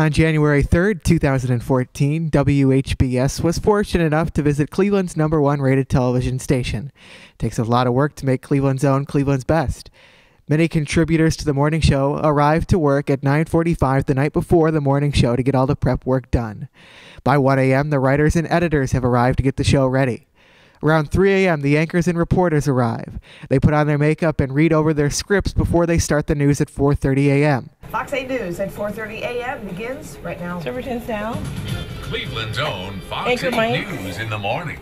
On January 3rd, 2014, WHBS was fortunate enough to visit Cleveland's #1 rated television station. It takes a lot of work to make Cleveland's own Cleveland's best. Many contributors to the morning show arrived to work at 9:45 the night before the morning show to get all the prep work done. By 1 a.m., the writers and editors have arrived to get the show ready. Around 3 a.m., the anchors and reporters arrive. They put on their makeup and read over their scripts before they start the news at 4:30 a.m. Fox 8 News at 4:30 a.m. begins right now. Temperature's down. Cleveland's own Fox Anchor 8 Mike. News in the morning.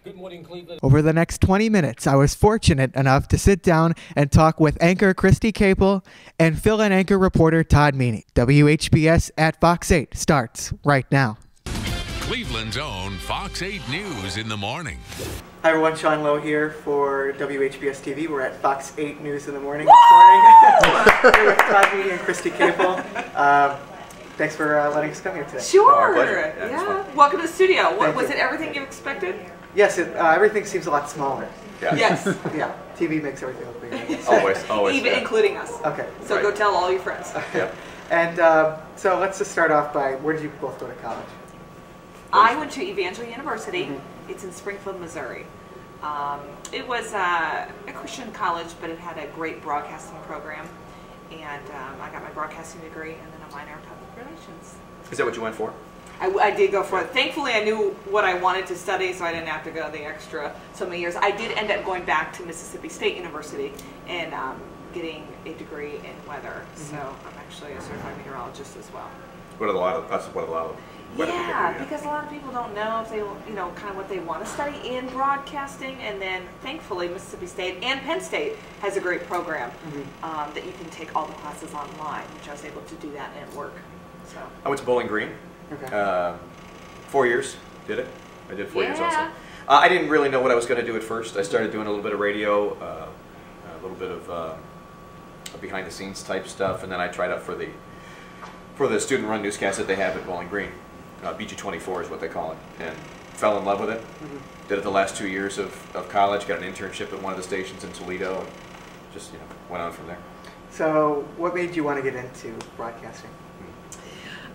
Good morning, Cleveland. Over the next 20 minutes, I was fortunate enough to sit down and talk with anchor Kristi Capel and fill-in anchor reporter Todd Meany. WHBS at Fox 8 starts right now. Cleveland's own Fox 8 News in the morning. Hi everyone, Sean Lowe here for WHBS-TV. We're at Fox 8 News in the morning this morning. Here with Todd Meany and Kristi Capel. Thanks for letting us come here today. Sure. Yeah, Yeah. Welcome to the studio. Thank Was you. it everything you expected? Yes, everything seems a lot smaller. Yeah. Yes. Yeah, TV makes everything look bigger. Always. Even Yeah. including us. Okay. So Right. go tell all your friends. Yeah. And so let's just start off by, where did you both go to college? I went to Evangel University. It's in Springfield, Missouri. It was a Christian college, but it had a great broadcasting program. And I got my broadcasting degree and then a minor in public relations. Is that what you went for? I did go for it. Thankfully, I knew what I wanted to study, so I didn't have to go the extra so many years. I did end up going back to Mississippi State University and getting a degree in weather. So I'm actually a certified meteorologist as well. That's what a lot of weather people Yeah, do, because a lot of people don't know if they, kind of what they want to study in broadcasting. And then, thankfully, Mississippi State and Penn State has a great program that you can take all the classes online, which I was able to do that and work. So. I went to Bowling Green. Okay. 4 years, did it? I did 4 years also. Yeah. I didn't really know what I was going to do at first. I started doing a little bit of radio, a little bit of behind the scenes type stuff, and then I tried out for the student run newscast that they have at Bowling Green. BG24 is what they call it, and fell in love with it. Did it the last 2 years of college, got an internship at one of the stations in Toledo, and just went on from there. So what made you want to get into broadcasting?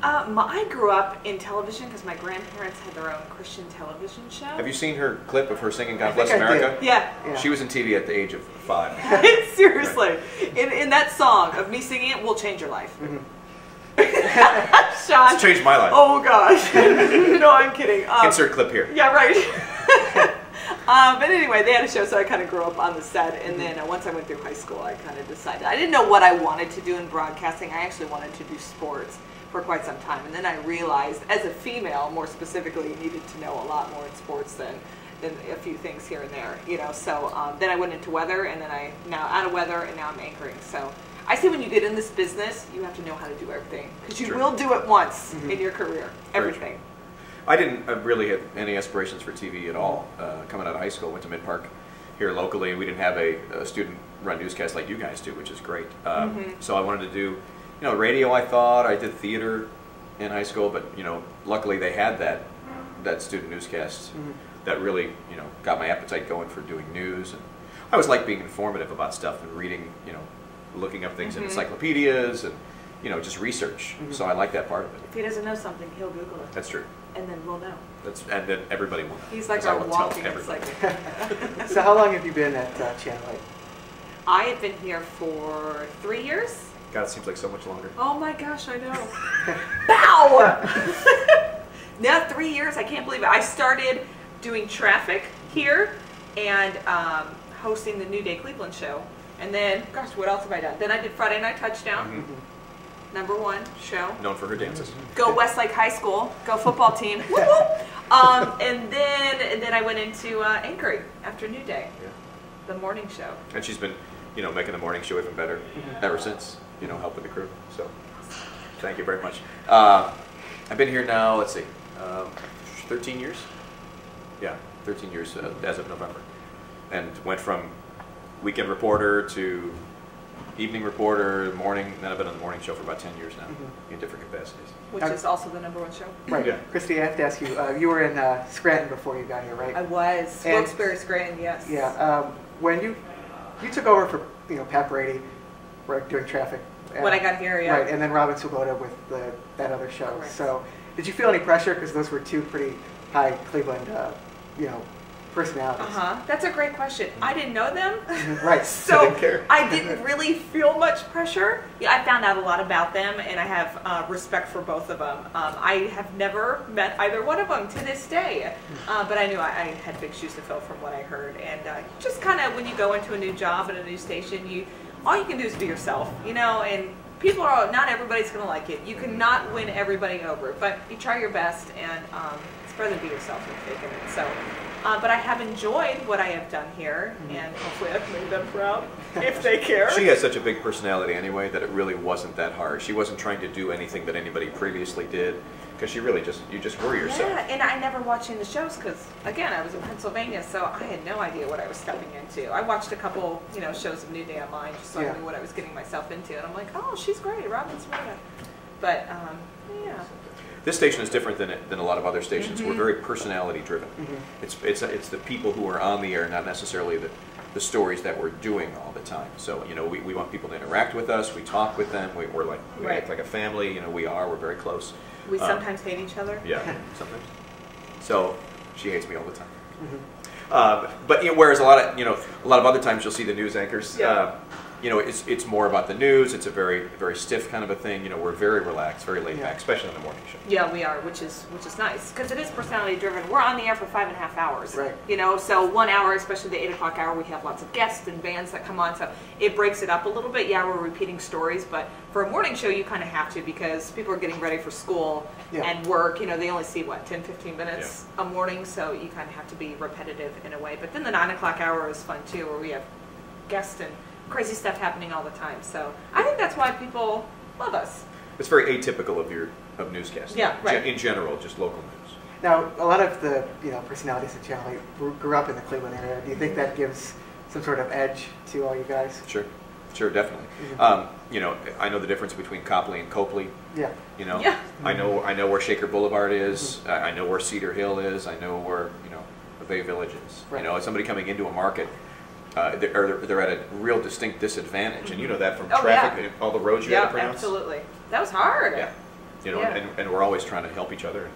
I grew up in television because my grandparents had their own Christian television show. Have you seen her clip of her singing God I think Bless I America? did. Yeah. Yeah. She was in TV at the age of 5. Seriously. In that song of me singing it, will change your life. Sean. It's changed my life. Oh, gosh. No, I'm kidding. Insert clip here. Yeah, right. But anyway, they had a show, so I kind of grew up on the set. And then once I went through high school, I kind of decided. I didn't know what I wanted to do in broadcasting. I actually wanted to do sports for quite some time. And then I realized, as a female, more specifically, you needed to know a lot more in sports than a few things here and there. So then I went into weather, and then now out of weather, and now I'm anchoring. So I say when you get in this business, you have to know how to do everything. Because you True. will do it once in your career. Everything. I didn't really have any aspirations for TV at all. Coming out of high school, went to Mid-Park here locally. We didn't have a student-run newscast like you guys do, which is great. So I wanted to do, radio. I thought I did theater in high school, but luckily they had that student newscast that really got my appetite going for doing news. And I always like being informative about stuff and reading, looking up things in encyclopedias and just research. So I like that part of it. If he doesn't know something, he'll Google it. That's true. And then we'll know. And then everybody will know. He's like 'cause I our will tell walking everybody. encyclopedia. So how long have you been at Channel 8? I have been here for 3 years. God, it seems like so much longer. Oh my gosh, I know. Bow! Now 3 years, I can't believe it. I started doing traffic here and hosting the New Day Cleveland show. And then, gosh, what else have I done? Then I did Friday Night Touchdown, #1 show. Known for her dances. Go Westlake High School, go football team. Whoop, whoop. And then I went into anchoring after New Day, the morning show. And she's been, making the morning show even better ever since, helping the crew. So, thank you very much. I've been here now, let's see, 13 years? Yeah, 13 years as of November. And went from weekend reporter to evening reporter, morning, then I've been on the morning show for about 10 years now in different capacities. Which is also the #1 show. Right. Yeah. Kristi, I have to ask you, you were in Scranton before you got here, right? I was. And- Wilkes-Barre, Scranton, yes. Yeah. When you took over for Pat Brady, doing traffic When I got here, yeah. Right, and then Robin Swoboda with that other show. Correct. So, did you feel any pressure because those were two pretty high Cleveland, personalities? That's a great question. I didn't know them, Right. so didn't care. I didn't really feel much pressure. Yeah, I found out a lot about them, and I have respect for both of them. I have never met either one of them to this day, but I knew I had big shoes to fill from what I heard. And just kind of when you go into a new job at a new station, all you can do is be yourself, and people not everybody's going to like it. You cannot win everybody over, but you try your best, and it's better than be yourself than faking it. So. But I have enjoyed what I have done here, and hopefully I've made them proud, if they care. She has such a big personality anyway that it really wasn't that hard. She wasn't trying to do anything that anybody previously did, because you just were yourself. Yeah, and I never watched any of the shows because, again, I was in Pennsylvania, so I had no idea what I was stepping into. I watched a couple, shows of New Day Online just so I knew what I was getting myself into, and I'm like, oh, she's great, Robin Swoboda. But, yeah. This station is different than a lot of other stations. We're very personality driven. It's the people who are on the air, not necessarily the stories that we're doing all the time. So we want people to interact with us. We talk with them. We act like a family. We're very close. We sometimes hate each other. Yeah, sometimes. So she hates me all the time. But whereas a lot of other times you'll see the news anchors. Yeah. It's more about the news. It's a very, very stiff kind of a thing. We're very relaxed, very laid back, especially on the morning show. Yeah, we are, which is nice because it is personality driven. We're on the air for 5.5 hours. Right. So 1 hour, especially the 8 o'clock hour, we have lots of guests and bands that come on. So it breaks it up a little bit. Yeah, we're repeating stories, but for a morning show, you kind of have to because people are getting ready for school and work. They only see 10, 15 minutes a morning, so you kind of have to be repetitive in a way. But then the 9 o'clock hour is fun too, where we have guests and crazy stuff happening all the time. So I think that's why people love us. It's very atypical of newscasting. Yeah, right. In general, just local news. Now, a lot of the personalities at Channel 8 grew up in the Cleveland area. Do you think that gives some sort of edge to all you guys? Sure, definitely. I know the difference between Copley and Copley. Yeah. I know where Shaker Boulevard is. I know where Cedar Hill is. I know where the Bay Village is. Right. Somebody coming into a market. They're at a real distinct disadvantage, and you know that from traffic and all the roads you had to pronounce. Absolutely. That was hard. Yeah, and we're always trying to help each other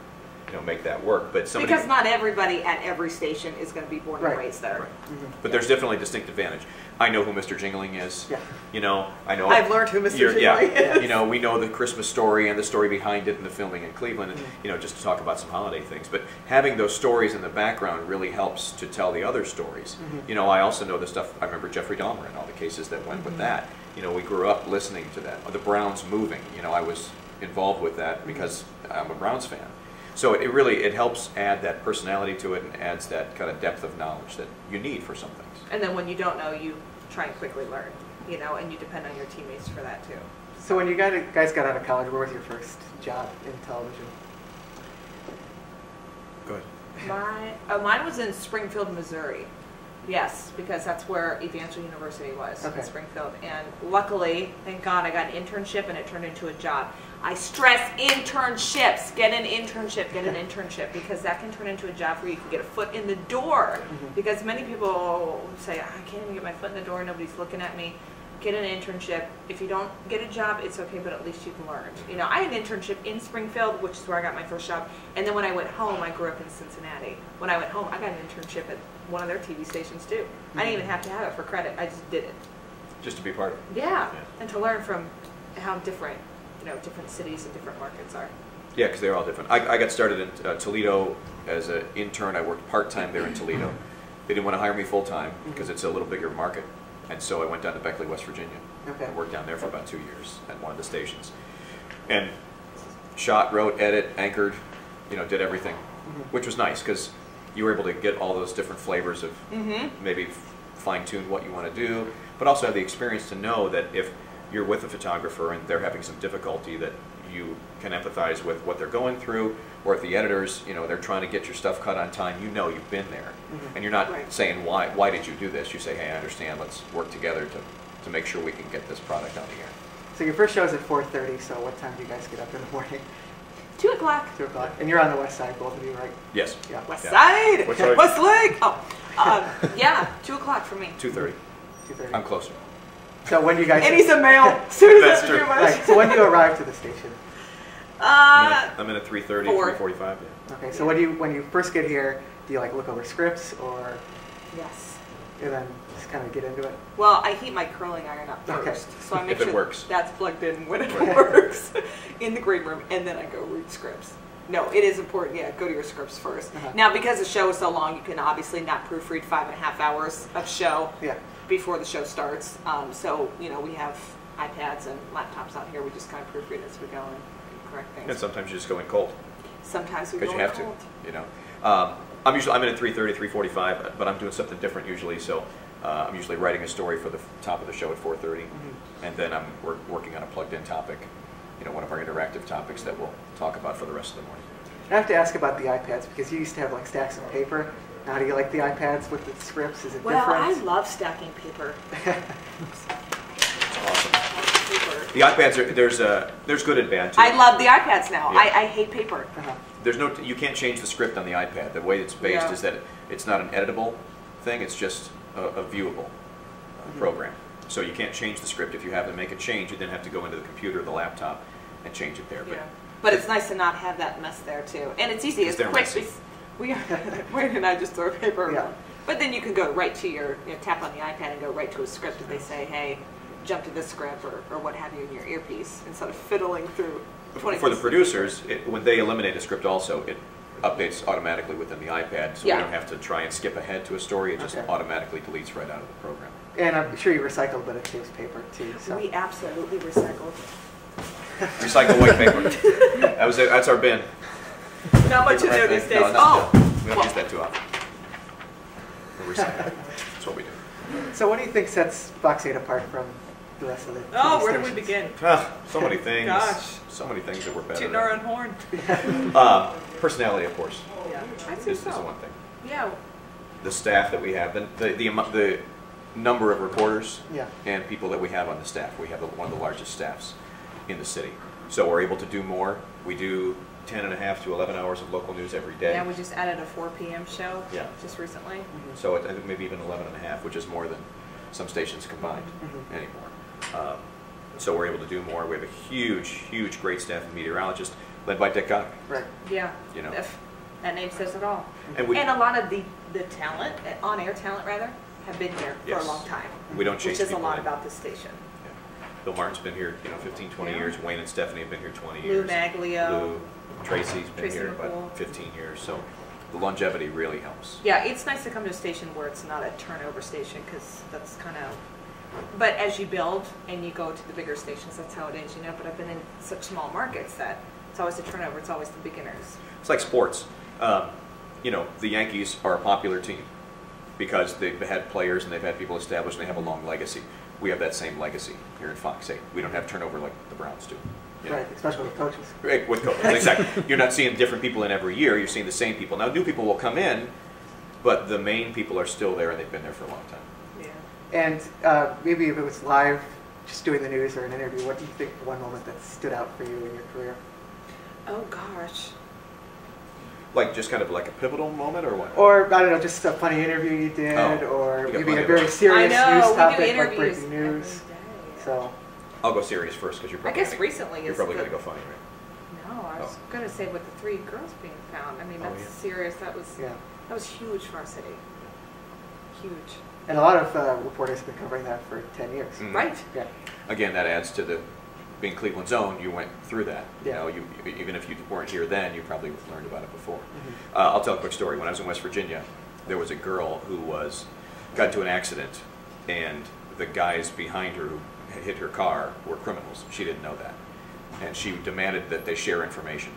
and make that work. But because not everybody at every station is going to be born and raised there. Right. But there's definitely a distinct advantage. I know who Mr. Jingling is. Yeah. I know. I've learned who Mr. Jingling is. We know the Christmas story and the story behind it and the filming in Cleveland, and just to talk about some holiday things. But having those stories in the background really helps to tell the other stories. I also know the stuff. I remember Jeffrey Dahmer and all the cases that went with that. We grew up listening to that. The Browns moving. I was involved with that because I'm a Browns fan. So it helps add that personality to it and adds that kind of depth of knowledge that you need for some things. And then when you don't know, you try and quickly learn, and you depend on your teammates for that too. So when you guys got out of college, where was your first job in television? Go ahead. Mine was in Springfield, Missouri. Yes, because that's where Evangel University was, in Springfield. And luckily, thank God, I got an internship and it turned into a job. I stress internships. Get an internship, because that can turn into a job where you can get a foot in the door. Because many people say, I can't even get my foot in the door, nobody's looking at me. Get an internship. If you don't get a job, it's okay, but at least you've learned. I had an internship in Springfield, which is where I got my first job. And then when I went home, I grew up in Cincinnati. When I went home, I got an internship at one of their TV stations too. I didn't even have to have it for credit. I just did it. Just to be part of it. Yeah. And to learn from how different, different cities and different markets are. Yeah, because they're all different. I got started in Toledo as an intern. I worked part-time there in Toledo. They didn't want to hire me full-time because it's a little bigger market. And so I went down to Beckley, West Virginia. Okay. And worked down there for about 2 years at one of the stations. And shot, wrote, edit, anchored, did everything, which was nice because you were able to get all those different flavors of maybe fine-tune what you want to do, but also have the experience to know that if you're with a photographer and they're having some difficulty, that you can empathize with what they're going through, or if the editors, they're trying to get your stuff cut on time, you've been there. And you're not saying, why did you do this? You say, hey, I understand, let's work together to make sure we can get this product on the air. So your first show is at 4:30, so what time do you guys get up in the morning? 2 o'clock. 2 o'clock. And you're on the west side, both of you, right? Yes. Yeah. West side! Westlake! Oh, 2 o'clock for me. 2:30. 2:30. I'm closer. So when do you guys? And he's a male. So That's that's true. too much. Right, so when do you arrive to the station? I'm in at 3:30, 4. 3:45. Yeah. Okay, so when you first get here, do you like look over scripts or Yes. and then just kind of get into it? Well, I heat my curling iron up first, Okay. so I make If it sure works. that's plugged in when it works in the green room, and then I go read scripts. No, it is important. Yeah, go to your scripts first. Uh-huh. Now, because the show is so long, you can obviously not proofread 5.5 hours of show Yeah. before the show starts. So we have iPads and laptops out here. We just kind of proofread as we go and correct things. And sometimes you just go in cold. Sometimes we go Because you in have cold. to, you know. I'm in at 3:30, 3:45, but I'm doing something different usually. So I'm usually writing a story for the top of the show at 4:30, and then I'm working on a plugged-in topic, one of our interactive topics that we'll talk about for the rest of the morning. I have to ask about the iPads because you used to have like stacks of paper. Now, do you like the iPads with the scripts? Is it Well, I different? love stacking paper. It's awesome. The iPads there's good and bad too. I love the iPads now. Yeah. I hate paper. Uh-huh. You can't change the script on the iPad. The way it's based Yeah. is that it's not an editable thing. It's just a viewable program. So you can't change the script. If you have to make a change, you then have to go into the computer or the laptop and change it there. Yeah. But it's nice to not have that mess there too, and it's easy. It's They're quick. messy. Wayne and I just throw paper Yeah. around. But then you can go right to your tap on the iPad and go right to a script if they say, hey, jump to this script or what have you in your earpiece instead of fiddling through 20 For the producers, when they eliminate a script also, it updates automatically within the iPad, so Yeah. we don't have to try and skip ahead to a story. It just Okay. automatically deletes right out of the program. And I'm sure you recycle, but it saves paper too. So. We absolutely recycled. Recycle white paper. That's our bin. Not much in there Right these days. No, Oh, we don't use that too often. We recycle. That's what we do. So what do you think sets Fox 8 apart from the rest of the oh, TV where do we stations? begin? So many things. Gosh. So many things that were better. Tooting our own horn. Personality, of course, Yeah, I think is so. one thing. Yeah. The staff that we have, the number of reporters Yeah. and people that we have on the staff. We have one of the largest staffs in the city. So we're able to do more. We do 10.5 to 11 hours of local news every day. Yeah, we just added a 4 p.m. show Yeah. just recently. So I think maybe even 11.5, which is more than some stations combined anymore. So we're able to do more. We have a huge, great staff of meteorologists led by Dick Gott. Right. Yeah. You know. That name says it all. And a lot of the talent, on-air talent rather, have been here for Yes. a long time. We don't change Which is a people lot in. about this station. Yeah. Bill Martin's been here, 15, 20 Yeah. years. Wayne and Stephanie have been here 20 Lou years. Maglio. Lou. Tracy's been Tracy here McCool. about 15 years. So the longevity really helps. Yeah, it's nice to come to a station where it's not a turnover station because that's kind of. But as you build and you go to the bigger stations, that's how it is, But I've been in such small markets that it's always the turnover. It's always the beginners. It's like sports. The Yankees are a popular team because they've had players and they've had people established and they have a long legacy. We have that same legacy here in Fox 8. We don't have turnover like the Browns do. Right, especially with coaches. Right, with coaches, exactly. You're not seeing different people in every year. You're seeing the same people. Now, new people will come in, but the main people are still there and they've been there for a long time. Yeah. And maybe if it was live, just doing the news or an interview, what do you think one moment that stood out for you in your career? Oh gosh. Like just kind of like a pivotal moment or what? Or, I don't know, just a funny interview you did, or You got maybe plenty a of very those. serious I know, news we do topic like interviews breaking news. every day. So, I'll go serious first because you're I probably guess recently you're is probably the- going to go funny, right? No, I was going to say with the 3 girls being found. I mean, Oh, that's yeah. serious. That was yeah. huge for our city. Huge. And a lot of reporters have been covering that for 10 years. Mhm. Right. Yeah. Again, that adds to the being Cleveland's own. You went through that. Yeah. Even if you weren't here then, you probably learned about it before. Mm-hmm. I'll tell a quick story. When I was in West Virginia, there was a girl who got into an accident, and the guys behind her who hit her car were criminals. She didn't know that, and she demanded that they share information.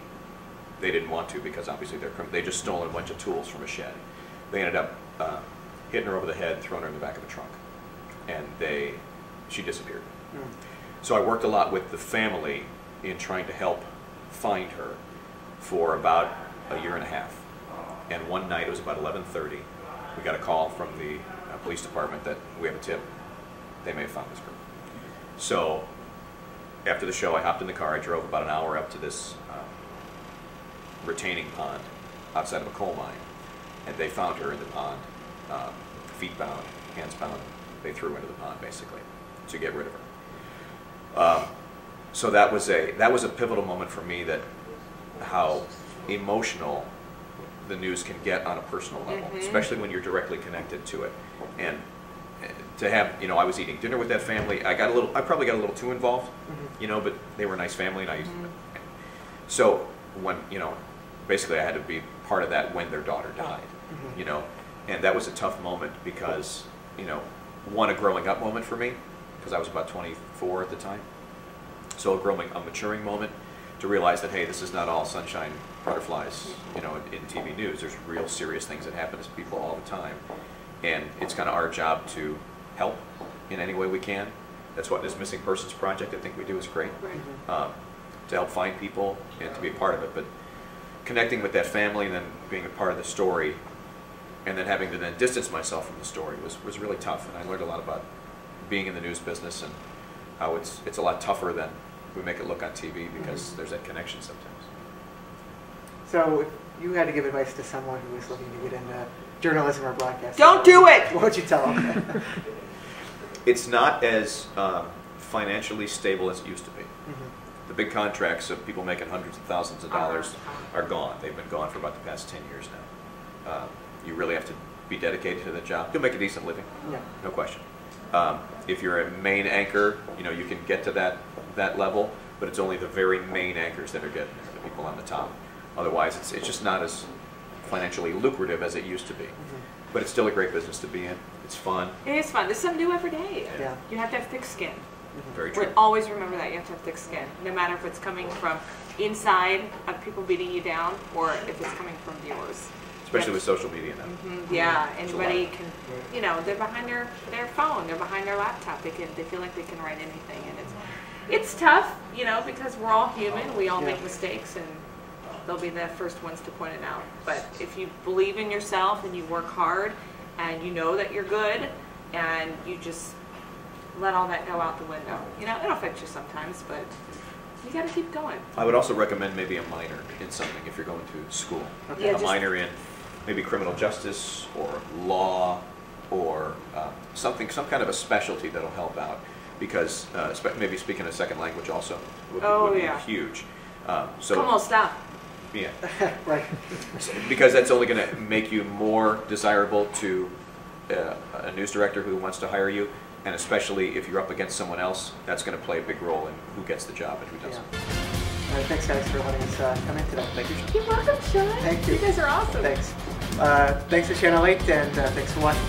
They didn't want to because obviously they just stolen a bunch of tools from a shed. They ended up hitting her over the head, throwing her in the back of a trunk, and she disappeared. Mm. So I worked a lot with the family in trying to help find her for about a year and a half. And one night, it was about 11:30, we got a call from the police department that we have a tip. They may have found this girl. So after the show, I hopped in the car. I drove about an hour up to this retaining pond outside of a coal mine. And they found her in the pond, feet bound, hands bound. They threw her into the pond, basically. to get rid of her. So that was a pivotal moment for me, that how emotional the news can get on a personal level, especially when you're directly connected to it. And to have, I was eating dinner with that family. I probably got a little too involved, but they were a nice family, and so when, basically I had to be part of that when their daughter died, and that was a tough moment because, a growing up moment for me, because I was about 24 at the time. So a maturing moment to realize that, hey, this is not all sunshine butterflies, in TV news. There's real serious things that happen to people all the time. And it's kind of our job to help in any way we can. That's what this Missing Persons Project, I think we do, is great. To help find people and to be a part of it. But connecting with that family and then being a part of the story, and then having to then distance myself from the story was really tough. And I learned a lot about being in the news business and how it's a lot tougher than we make it look on TV, because there's that connection sometimes. So if you had to give advice to someone who was looking to get into journalism or broadcasting, don't do it! What would you tell them? It's not as financially stable as it used to be. The big contracts of people making hundreds of thousands of dollars are gone. They've been gone for about the past 10 years now. You really have to be dedicated to the job. You'll make a decent living, no question. If you're a main anchor, you can get to that level, but it's only the very main anchors that are getting there, the people on the top. Otherwise, it's just not as financially lucrative as it used to be. But it's still a great business to be in. It's fun. It is fun. There's something new every day. Yeah. You have to have thick skin. Very true. Always remember that. You have to have thick skin, no matter if it's coming from inside of people beating you down or if it's coming from viewers. Especially with social media now. Yeah, anybody can, they're behind their phone, they're behind their laptop. They feel like they can write anything, and it's tough, because we're all human. We all make mistakes, and they'll be the first ones to point it out. But if you believe in yourself and you work hard, and you know that you're good, and you just let all that go out the window. It'll affect you sometimes, but you got to keep going. I would also recommend maybe a minor in something if you're going to school. Yeah, a minor in maybe criminal justice or law or some kind of a specialty that'll help out, because maybe speaking a second language also would be huge. Como está? Yeah. Right. Because that's only going to make you more desirable to a news director who wants to hire you, and especially if you're up against someone else, that's going to play a big role in who gets the job and who doesn't. All right, thanks guys for letting us come in today. Thank you, Sean. You're welcome, Sean. Thank you. You guys are awesome. Thanks. Thanks to Channel 8, and thanks for watching.